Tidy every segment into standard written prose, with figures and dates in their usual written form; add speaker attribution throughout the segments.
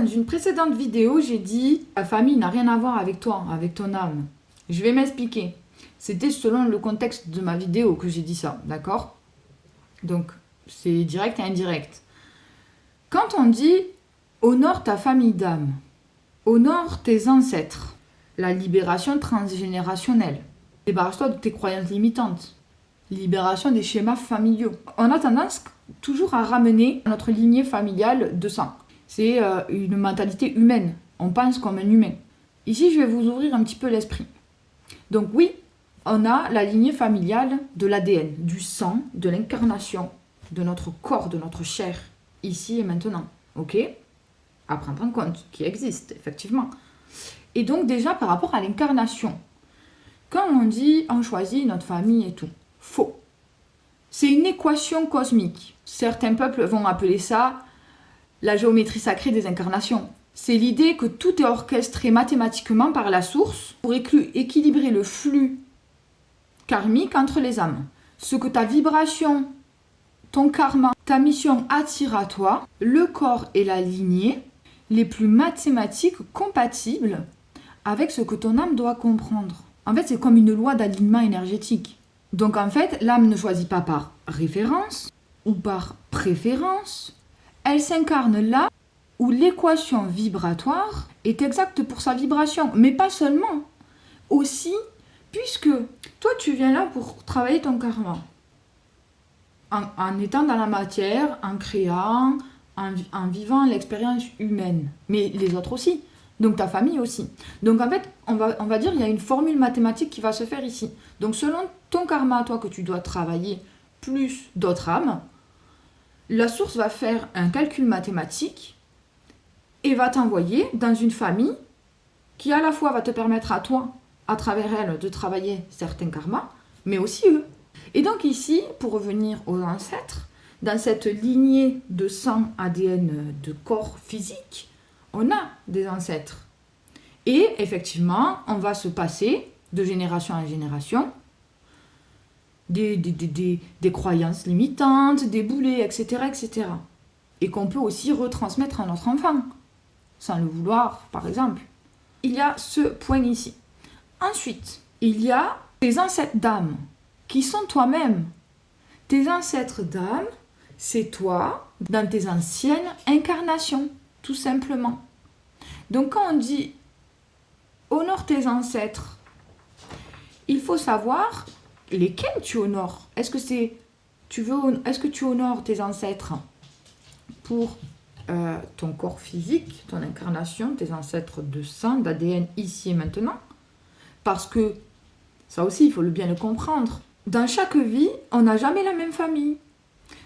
Speaker 1: une précédente vidéo, j'ai dit « La famille n'a rien à voir avec toi, avec ton âme ». Je vais m'expliquer. C'était selon le contexte de ma vidéo que j'ai dit ça, d'accord? Donc, c'est direct et indirect. Quand on dit « honore ta famille d'âme », honore tes ancêtres, la libération transgénérationnelle, débarrasse-toi de tes croyances limitantes, libération des schémas familiaux. On a tendance toujours à ramener notre lignée familiale de sang. C'est une mentalité humaine. On pense comme un humain. Ici, je vais vous ouvrir un petit peu l'esprit. Donc oui, on a la lignée familiale de l'ADN, du sang, de l'incarnation, de notre corps, de notre chair, ici et maintenant. Ok? À prendre en compte, qui existe, effectivement. Et donc déjà, par rapport à l'incarnation, quand on dit on choisit notre famille et tout, faux. C'est une équation cosmique. Certains peuples vont appeler ça la géométrie sacrée des incarnations. C'est l'idée que tout est orchestré mathématiquement par la source pour équilibrer le flux karmique entre les âmes. Ce que ta vibration, ton karma, ta mission attire à toi, le corps et la lignée, les plus mathématiques compatibles avec ce que ton âme doit comprendre. En fait, c'est comme une loi d'alignement énergétique. Donc en fait, l'âme ne choisit pas par référence ou par préférence. Elle s'incarne là où l'équation vibratoire est exacte pour sa vibration. Mais pas seulement. Aussi, puisque toi, tu viens là pour travailler ton karma. En étant dans la matière, en créant, en vivant l'expérience humaine. Mais les autres aussi. Donc ta famille aussi. Donc en fait, on va dire qu'il y a une formule mathématique qui va se faire ici. Donc selon ton karma, toi, que tu dois travailler, plus d'autres âmes, la source va faire un calcul mathématique et va t'envoyer dans une famille qui à la fois va te permettre à toi, à travers elle, de travailler certains karmas, mais aussi eux. Et donc ici, pour revenir aux ancêtres, dans cette lignée de sang, ADN, de corps physique, on a des ancêtres. Et effectivement, on va se passer de génération en génération des croyances limitantes, des boulets, etc., etc. Et qu'on peut aussi retransmettre à notre enfant, sans le vouloir, par exemple. Il y a ce point ici. Ensuite, il y a tes ancêtres d'âme, qui sont toi-même. Tes ancêtres d'âme, c'est toi, dans tes anciennes incarnations, tout simplement. Donc quand on dit « honore tes ancêtres », il faut savoir lesquels tu honores. Est-ce que tu honores tes ancêtres pour ton corps physique, ton incarnation, tes ancêtres de sang, d'ADN ici et maintenant? Parce que, ça aussi, il faut bien le comprendre. Dans chaque vie, on n'a jamais la même famille.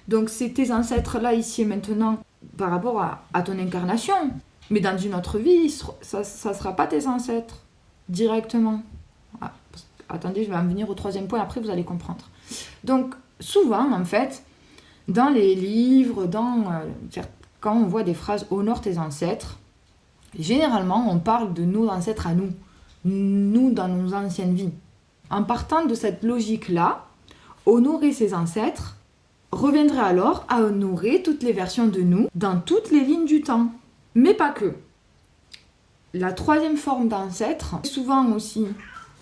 Speaker 1: Donc c'est tes ancêtres-là, ici et maintenant, par rapport à ton incarnation. Mais dans une autre vie, ça ne sera pas tes ancêtres, directement. Attendez, je vais en venir au troisième point, après vous allez comprendre. Donc, souvent, en fait, dans les livres, quand on voit des phrases « honore tes ancêtres », généralement, on parle de nos ancêtres à nous dans nos anciennes vies. En partant de cette logique-là, honorer ses ancêtres reviendrait alors à honorer toutes les versions de nous dans toutes les lignes du temps. Mais pas que. La troisième forme d'ancêtre, souvent aussi,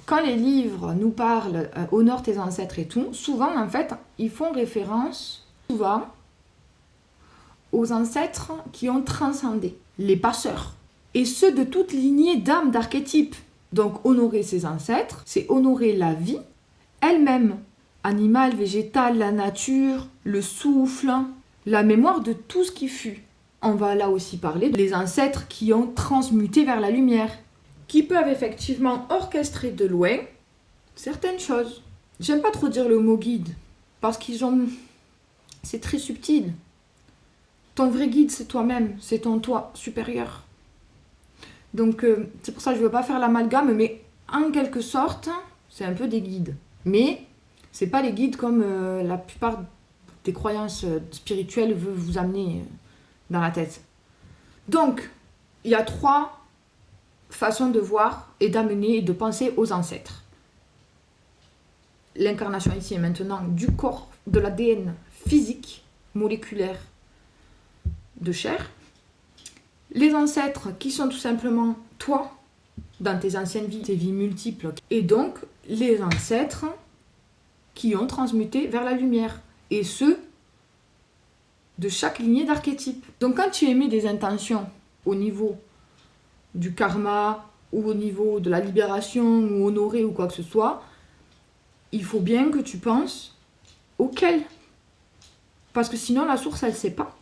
Speaker 1: quand les livres nous parlent honore tes ancêtres et tout, souvent en fait, ils font référence souvent aux ancêtres qui ont transcendé, les passeurs, et ceux de toute lignée d'âmes, d'archétypes. Donc honorer ses ancêtres, c'est honorer la vie elle-même, animal, végétal, la nature, le souffle, la mémoire de tout ce qui fut. On va là aussi parler des ancêtres qui ont transmuté vers la lumière, qui peuvent effectivement orchestrer de loin certaines choses. J'aime pas trop dire le mot guide, parce c'est très subtil. Ton vrai guide, c'est toi-même, c'est ton toi supérieur. Donc c'est pour ça que je veux pas faire l'amalgame, mais en quelque sorte, c'est un peu des guides. Mais c'est pas les guides comme la plupart des croyances spirituelles veulent vous amener dans la tête. Donc, il y a 3 façons de voir et d'amener et de penser aux ancêtres. L'incarnation ici et maintenant du corps, de l'ADN physique, moléculaire, de chair. Les ancêtres qui sont tout simplement toi, dans tes anciennes vies, tes vies multiples. Et donc, les ancêtres qui ont transmuté vers la lumière. Et ceux de chaque lignée d'archétype. Donc quand tu émets des intentions au niveau du karma ou au niveau de la libération ou honorer ou quoi que ce soit, il faut bien que tu penses auquel. Parce que sinon la source elle ne sait pas.